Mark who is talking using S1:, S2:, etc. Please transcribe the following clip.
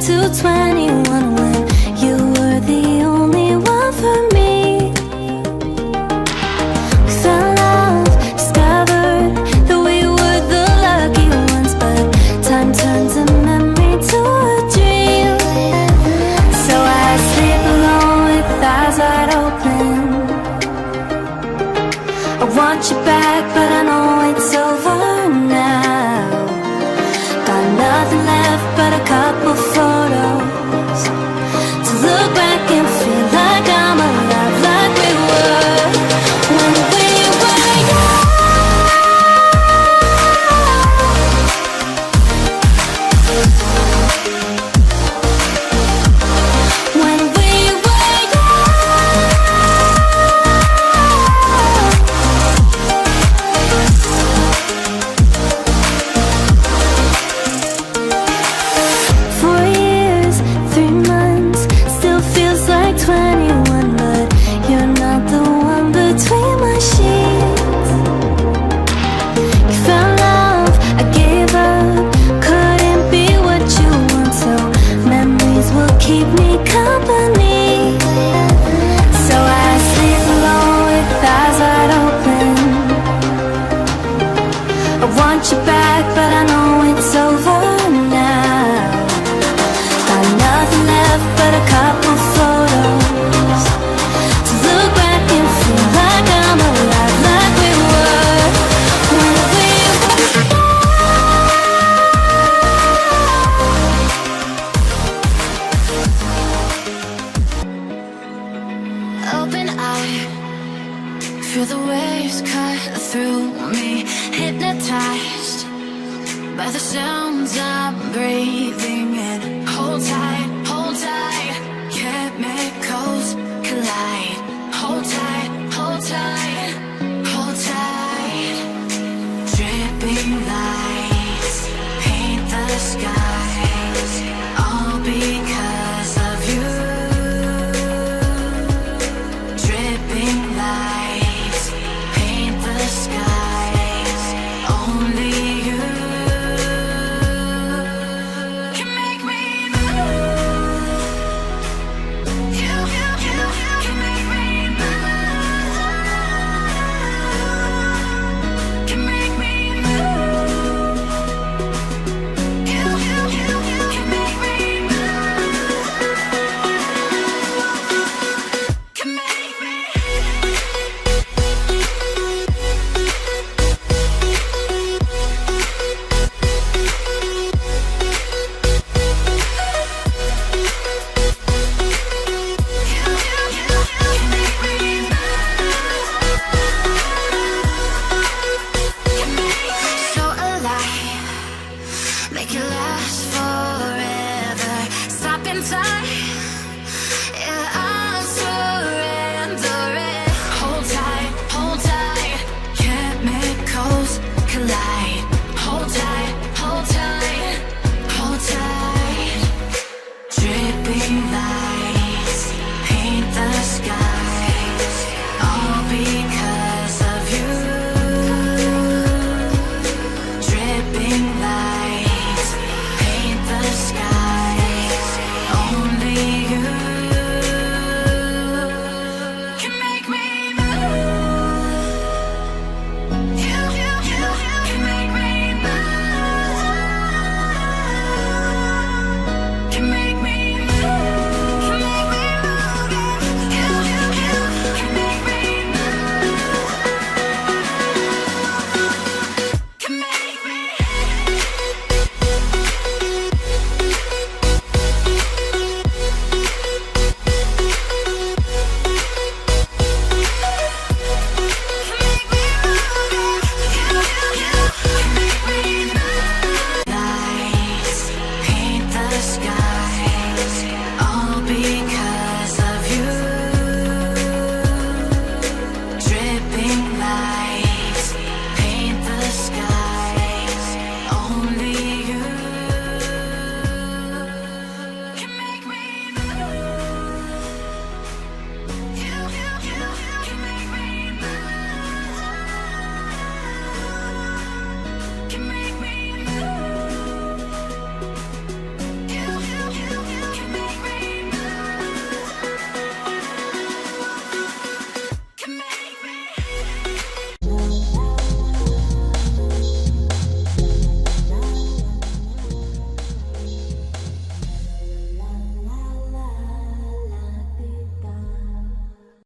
S1: to 21 when you were the only one for me. We fell in love, discovered that we were the lucky ones, but time turns a memory to a dream. So I sleep alone with eyes wide open. I want you back, but I know it's over now. Got nothing left but a couple photos to look back and feel like I'm alive, like we were when we were young. When we were young. Four years, 3 months, still feels like 21, but you're not the one between my sheets. You found love, I gave up, couldn't be what you want, so memories will keep me company. So I sleep alone with eyes wide open. I want you back, but I know it's over now. Got nothing left but a couple photos to look back and feel like I'm alive, like we were when we were. Open eye, feel the waves cut through me, hypnotized by the sounds I'm breathing in. Hold tight, chemicals collide. Hold tight, hold tight, hold tight. Dripping lights paint the skies, all because of you. Dripping lights paint the skies, only you can make me move. You can make me move. Can make me move. You can make me move. Can make me. So alive, make it last forever. Stop in time, yeah, I'll surrender it. Hold tight, chemicals collide. Hold tight, hold tight, hold tight. Dripping lights paint the sky.